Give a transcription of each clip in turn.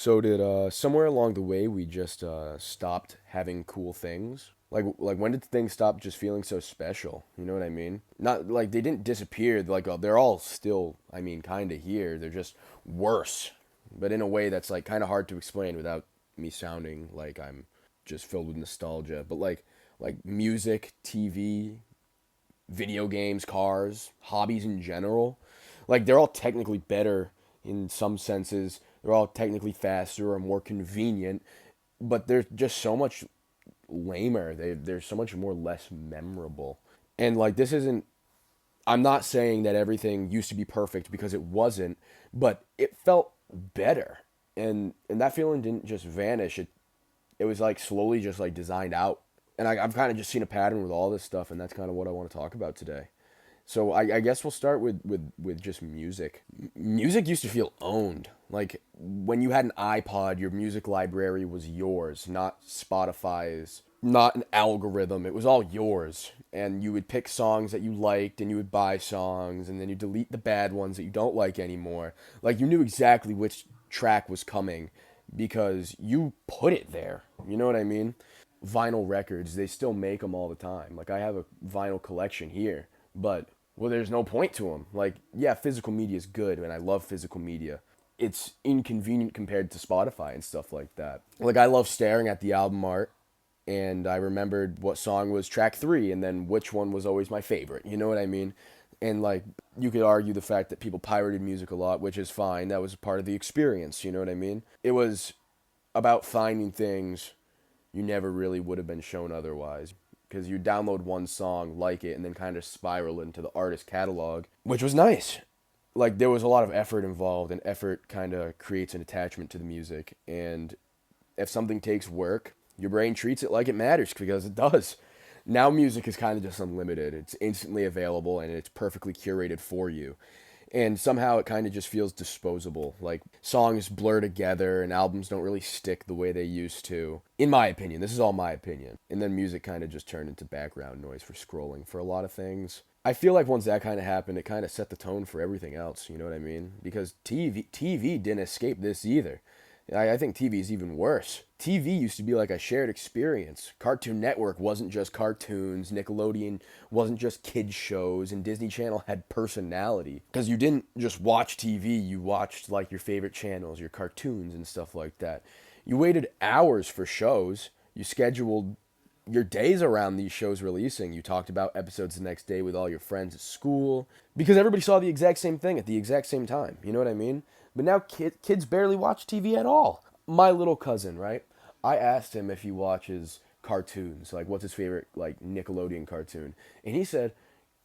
So did somewhere along the way we just stopped having cool things? Like when did things stop just feeling so special? You know what I mean? Not like they didn't disappear. Like they're all still. I mean, kind of here. They're just worse, but in a way that's like kind of hard to explain without me sounding like I'm just filled with nostalgia. But like music, TV, video games, cars, hobbies in general. Like they're all technically better in some senses. They're all technically faster or more convenient, but they're just so much lamer. They're so much more less memorable. And like this isn't I'm not saying that everything used to be perfect because it wasn't, but it felt better. And that feeling didn't just vanish. It was like slowly just like designed out. And I've kind of just seen a pattern with all this stuff, and that's kind of what I want to talk about today. So I guess we'll start with just music. Music used to feel owned. Like when you had an iPod, your music library was yours, not Spotify's, not an algorithm. It was all yours. And you would pick songs that you liked and you would buy songs and then you delete the bad ones that you don't like anymore. Like you knew exactly which track was coming because you put it there. You know what I mean? Vinyl records, they still make them all the time. Like I have a vinyl collection here, but well, there's no point to them. Like, yeah, physical media is good, and I love physical media. It's inconvenient compared to Spotify and stuff like that. Like, I love staring at the album art, and I remembered what song was track three, and then which one was always my favorite. You know what I mean? And like, you could argue the fact that people pirated music a lot, which is fine. That was part of the experience. You know what I mean? It was about finding things you never really would have been shown otherwise. Because you download one song, like it, and then kind of spiral into the artist catalog, which was nice. Like there was a lot of effort involved, and effort kind of creates an attachment to the music. And if something takes work, your brain treats it like it matters because it does. Now music is kind of just unlimited. It's instantly available and it's perfectly curated for you, and somehow it kind of just feels disposable. Like songs blur together and albums don't really stick the way they used to. In my opinion, this is all my opinion. And then music kind of just turned into background noise for scrolling for a lot of things. I feel like once that kind of happened, it kind of set the tone for everything else. You know what I mean? Because TV didn't escape this either. I think TV is even worse. TV used to be like a shared experience. Cartoon Network wasn't just cartoons, Nickelodeon wasn't just kids shows, and Disney Channel had personality. Because you didn't just watch TV, you watched like your favorite channels, your cartoons and stuff like that. You waited hours for shows. You scheduled your days around these shows releasing. You talked about episodes the next day with all your friends at school because everybody saw the exact same thing at the exact same time. You know what I mean? But now kids barely watch TV at all. My little cousin, right? I asked him if he watches cartoons, like what's his favorite like Nickelodeon cartoon, and he said,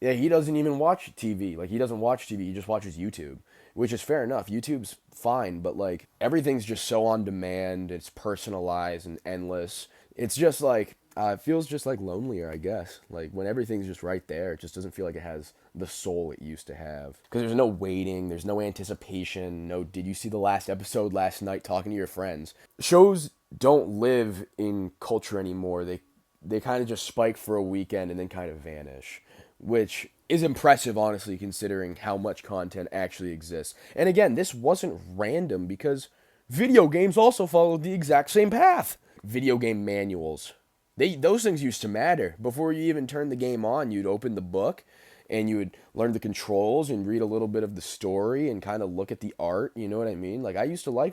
yeah, he doesn't even watch TV. Like he doesn't watch TV, he just watches YouTube, which is fair enough. YouTube's fine, but like everything's just so on demand. It's personalized and endless. It's just like it feels just like lonelier, I guess. Like when everything's just right there, it just doesn't feel like it has the soul it used to have. Because there's no waiting, there's no anticipation, no did you see the last episode last night talking to your friends. Shows don't live in culture anymore. They kind of just spike for a weekend and then kind of vanish, which is impressive, honestly, considering how much content actually exists. And again, this wasn't random because video games also followed the exact same path. Video game manuals. Those things used to matter. Before you even turned the game on, you'd open the book and you would learn the controls and read a little bit of the story and kind of look at the art, you know what I mean? Like I used to like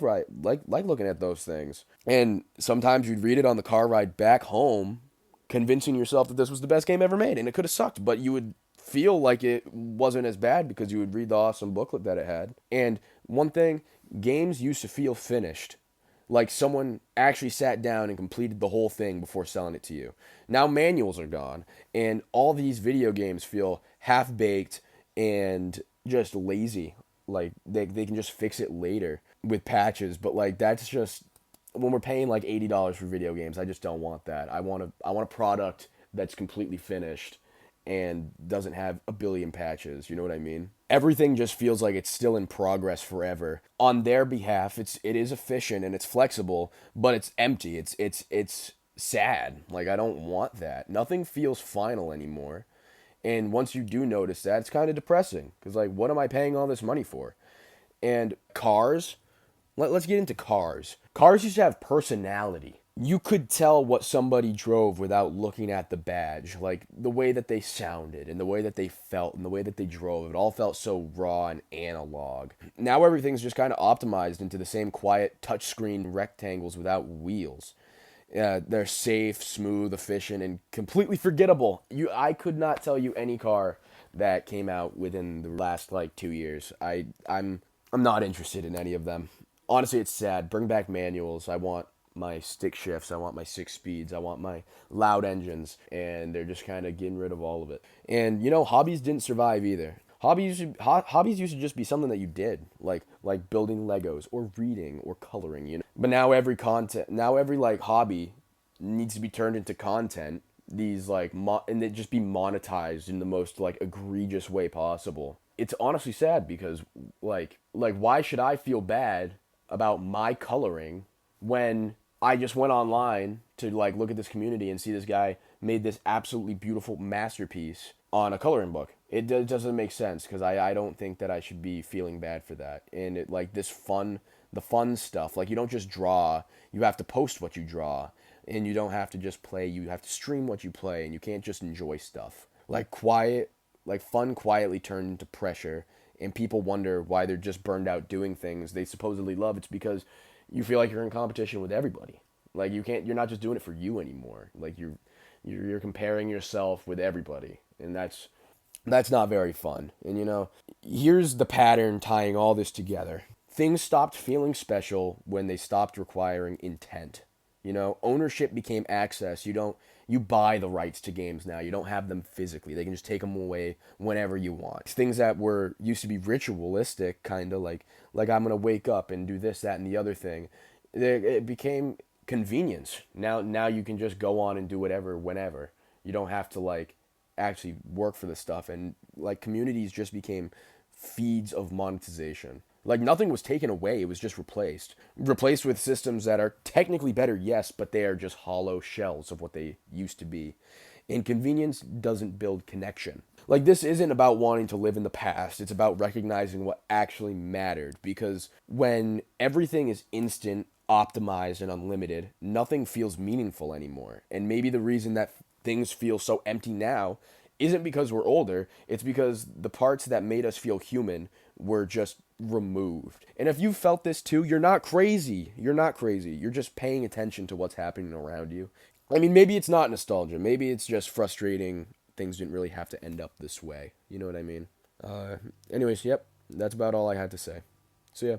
looking at those things. And sometimes you'd read it on the car ride back home, convincing yourself that this was the best game ever made, and it could have sucked, but you would feel like it wasn't as bad because you would read the awesome booklet that it had. And one thing, games used to feel finished, like someone actually sat down and completed the whole thing before selling it to you. Now manuals are gone, and all these video games feel half-baked and just lazy. Like they can just fix it later with patches, but like that's just when we're paying like $80 for video games, I just don't want that. I want a product that's completely finished and doesn't have a billion patches. You know what I mean? Everything just feels like it's still in progress forever. On their behalf, it is efficient and it's flexible, but it's empty. It's sad. Like I don't want that. Nothing feels final anymore. And once you do notice that, it's kind of depressing because like what am I paying all this money for? And cars, Let's get into cars. Cars used to have personality. You could tell what somebody drove without looking at the badge. Like the way that they sounded and the way that they felt and the way that they drove. It all felt so raw and analog. Now everything's just kind of optimized into the same quiet touchscreen rectangles without wheels. They're safe, smooth, efficient, and completely forgettable. I could not tell you any car that came out within the last like 2 years. I'm not interested in any of them. Honestly, it's sad. Bring back manuals. I want my stick shifts. I want my 6 speeds. I want my loud engines, and they're just kind of getting rid of all of it. And hobbies didn't survive either. Hobbies used to just be something that you did, like building Legos or reading or coloring. But now every like hobby needs to be turned into content. These and it just be monetized in the most like egregious way possible. It's honestly sad because why should I feel bad about my coloring when I just went online to like look at this community and see this guy made this absolutely beautiful masterpiece on a coloring book. Doesn't make sense because I don't think that I should be feeling bad for that. And it like the fun stuff. Like you don't just draw, you have to post what you draw. And you don't have to just play, you have to stream what you play, and you can't just enjoy stuff. Like fun quietly turned into pressure, and people wonder why they're just burned out doing things they supposedly love. It's because you feel like you're in competition with everybody. Like you're not just doing it for you anymore. Like you're comparing yourself with everybody, and that's not very fun. And here's the pattern tying all this together. Things stopped feeling special when they stopped requiring intent. Ownership became access. You buy the rights to games now. You don't have them physically. They can just take them away whenever you want. Things that were used to be ritualistic, kind of like I'm gonna wake up and do this, that, and the other thing. It became convenience. Now you can just go on and do whatever whenever. You don't have to like actually work for this stuff. And like communities just became feeds of monetization. Like nothing was taken away, it was just replaced. Replaced with systems that are technically better, yes, but they are just hollow shells of what they used to be. And convenience doesn't build connection. Like this isn't about wanting to live in the past, it's about recognizing what actually mattered. Because when everything is instant, optimized, and unlimited, nothing feels meaningful anymore. And maybe the reason that things feel so empty now isn't because we're older, it's because the parts that made us feel human were just removed. And if you felt this too, you're not crazy. You're not crazy. You're just paying attention to what's happening around you. I mean, maybe it's not nostalgia. Maybe it's just frustrating things didn't really have to end up this way. You know what I mean? Anyways, yep. That's about all I had to say. See ya.